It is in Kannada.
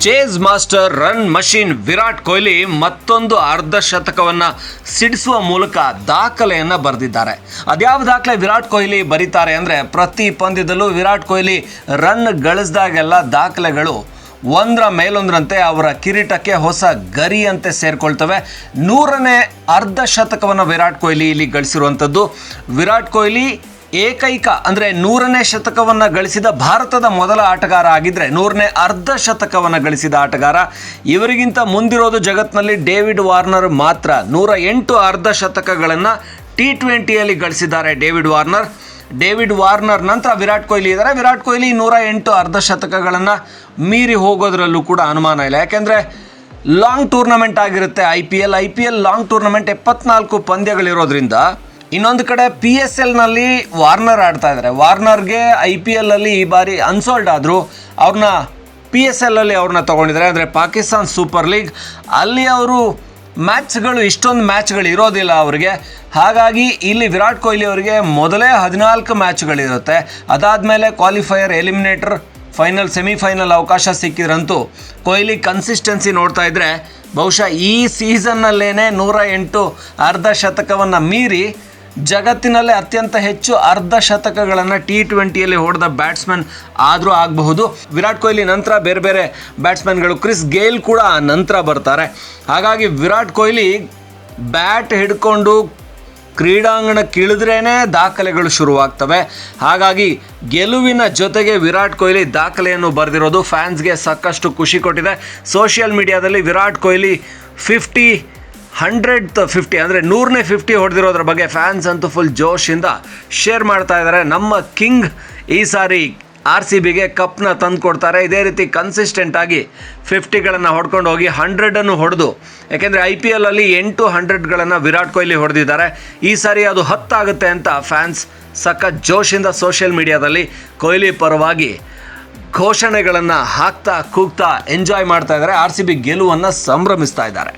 Chase master run machine Virat Kohli ಮತ್ತೊಂದು ಅರ್ಧ ಶತಕವನ್ನು ಸಿಡಿಸುವ ಮೂಲಕ ದಾಖಲೆಯನ್ನು ಬರೆದಿದ್ದಾರೆ. ಅದ್ಯಾವ ದಾಖಲೆ ವಿರಾಟ್ ಕೊಹ್ಲಿ ಬರೀತಾರೆ ಅಂದರೆ, ಪ್ರತಿ ಪಂದ್ಯದಲ್ಲೂ ವಿರಾಟ್ ಕೊಹ್ಲಿ ರನ್ ಗಳಿಸಿದಾಗೆಲ್ಲ ದಾಖಲೆಗಳು ಒಂದರ ಮೇಲೊಂದರಂತೆ ಅವರ ಕಿರೀಟಕ್ಕೆ ಹೊಸ ಗರಿಯಂತೆ ಸೇರಿಕೊಳ್ತವೆ. 100ನೇ ಅರ್ಧ ಶತಕವನ್ನು ವಿರಾಟ್ ಕೊಹ್ಲಿ ಇಲ್ಲಿ ಗಳಿಸಿರುವಂಥದ್ದು. ವಿರಾಟ್ ಕೊಹ್ಲಿ ಏಕೈಕ ಅಂದರೆ 100ನೇ ಶತಕವನ್ನು ಗಳಿಸಿದ ಭಾರತದ ಮೊದಲ ಆಟಗಾರ ಆಗಿದ್ದರೆ 100ನೇ ಅರ್ಧ ಶತಕವನ್ನು ಗಳಿಸಿದ ಆಟಗಾರ. ಇವರಿಗಿಂತ ಮುಂದಿರೋದು ಜಗತ್ತಿನಲ್ಲಿ ಡೇವಿಡ್ ವಾರ್ನರ್ ಮಾತ್ರ. 108 ಅರ್ಧ ಶತಕಗಳನ್ನು T20ಯಲ್ಲಿ ಗಳಿಸಿದ್ದಾರೆ ಡೇವಿಡ್ ವಾರ್ನರ್ ನಂತರ ವಿರಾಟ್ ಕೊಹ್ಲಿ ಇದ್ದಾರೆ. ವಿರಾಟ್ ಕೊಹ್ಲಿ 108 ಅರ್ಧ ಶತಕಗಳನ್ನು ಮೀರಿ ಹೋಗೋದ್ರಲ್ಲೂ ಕೂಡ ಅನುಮಾನ ಇಲ್ಲ. ಯಾಕೆಂದರೆ ಲಾಂಗ್ ಟೂರ್ನಮೆಂಟ್ ಆಗಿರುತ್ತೆ I P L long tournament 74 ಪಂದ್ಯಗಳಿರೋದ್ರಿಂದ. ಇನ್ನೊಂದು ಕಡೆ PSLನಲ್ಲಿ ವಾರ್ನರ್ ಆಡ್ತಾ ಇದ್ದಾರೆ. ವಾರ್ನರ್ಗೆ IPL ಅಲ್ಲಿ ಈ ಬಾರಿ ಅನ್ಸೋಲ್ಡ್ ಆದರು. ಅವ್ರನ್ನ PSLಲ್ಲಿ ಅವ್ರನ್ನ ತೊಗೊಂಡಿದ್ದಾರೆ, ಅಂದರೆ ಪಾಕಿಸ್ತಾನ್ ಸೂಪರ್ ಲೀಗ್. ಅಲ್ಲಿ ಅವರು ಇಷ್ಟೊಂದು ಮ್ಯಾಚ್ಗಳು ಇರೋದಿಲ್ಲ ಅವರಿಗೆ. ಹಾಗಾಗಿ ಇಲ್ಲಿ ವಿರಾಟ್ ಕೊಹ್ಲಿ ಅವರಿಗೆ ಮೊದಲೇ 14 ಮ್ಯಾಚ್ಗಳಿರುತ್ತೆ. ಅದಾದಮೇಲೆ ಕ್ವಾಲಿಫೈಯರ್, ಎಲಿಮಿನೇಟರ್, ಫೈನಲ್, ಸೆಮಿಫೈನಲ್ ಅವಕಾಶ ಸಿಕ್ಕಿದ್ರಂತೂ ಕೊಹ್ಲಿ ಕನ್ಸಿಸ್ಟೆನ್ಸಿ ನೋಡ್ತಾ ಇದ್ದರೆ ಬಹುಶಃ ಈ ಸೀಸನ್ನಲ್ಲೇ 108 ಅರ್ಧ ಶತಕವನ್ನು ಮೀರಿ ಜಗತ್ತಿನಲ್ಲೇ ಅತ್ಯಂತ ಹೆಚ್ಚು ಅರ್ಧ ಶತಕಗಳನ್ನು T20ಯಲ್ಲಿ ಹೊಡೆದ ಬ್ಯಾಟ್ಸ್ಮನ್ ಆದರೂ ಆಗಬಹುದು. ವಿರಾಟ್ ಕೊಹ್ಲಿ ನಂತರ ಬೇರೆ ಬೇರೆ ಬ್ಯಾಟ್ಸ್ಮನ್ಗಳು, ಕ್ರಿಸ್ ಗೇಲ್ ಕೂಡ ನಂತರ ಬರ್ತಾರೆ. ಹಾಗಾಗಿ ವಿರಾಟ್ ಕೊಹ್ಲಿ ಬ್ಯಾಟ್ ಹಿಡ್ಕೊಂಡು ಕ್ರೀಡಾಂಗಣಕ್ಕಿಳಿದ್ರೇ ದಾಖಲೆಗಳು ಶುರುವಾಗ್ತವೆ. ಹಾಗಾಗಿ ಗೆಲುವಿನ ಜೊತೆಗೆ ವಿರಾಟ್ ಕೊಹ್ಲಿ ದಾಖಲೆಯನ್ನು ಬರೆದಿರೋದು ಫ್ಯಾನ್ಸ್ಗೆ ಸಾಕಷ್ಟು ಖುಷಿ ಕೊಟ್ಟಿದೆ. ಸೋಷಿಯಲ್ ಮೀಡಿಯಾದಲ್ಲಿ ವಿರಾಟ್ ಕೊಹ್ಲಿ 100ನೇ 50 ಹೊಡೆದಿರೋದ್ರ ಬಗ್ಗೆ ಫ್ಯಾನ್ಸ್ ಅಂತೂ ಫುಲ್ ಜೋಶಿಂದ ಶೇರ್ ಮಾಡ್ತಾ ಇದ್ದಾರೆ. ನಮ್ಮ ಕಿಂಗ್ ಈ ಸಾರಿ RCBಗೆ ಕಪ್ನ ತಂದು ಕೊಡ್ತಾರೆ. ಇದೇ ರೀತಿ ಕನ್ಸಿಸ್ಟೆಂಟಾಗಿ 50ಗಳನ್ನು ಹೊಡ್ಕೊಂಡು ಹೋಗಿ 100ಅನ್ನು ಹೊಡೆದು, ಯಾಕೆಂದರೆ IPL ಅಲ್ಲಿ 8 100ಗಳನ್ನು ವಿರಾಟ್ ಕೊಹ್ಲಿ ಹೊಡೆದಿದ್ದಾರೆ. ಈ ಸಾರಿ ಅದು 10 ಆಗುತ್ತೆ ಅಂತ ಫ್ಯಾನ್ಸ್ ಸಖತ್ ಜೋಶಿಂದ ಸೋಷಿಯಲ್ ಮೀಡಿಯಾದಲ್ಲಿ ಕೊಹ್ಲಿ ಪರವಾಗಿ ಘೋಷಣೆಗಳನ್ನು ಹಾಕ್ತಾ ಕೂಗ್ತಾ ಎಂಜಾಯ್ ಮಾಡ್ತಾ ಇದ್ದಾರೆ. RCB ಗೆಲುವನ್ನು ಸಂಭ್ರಮಿಸ್ತಾ ಇದ್ದಾರೆ.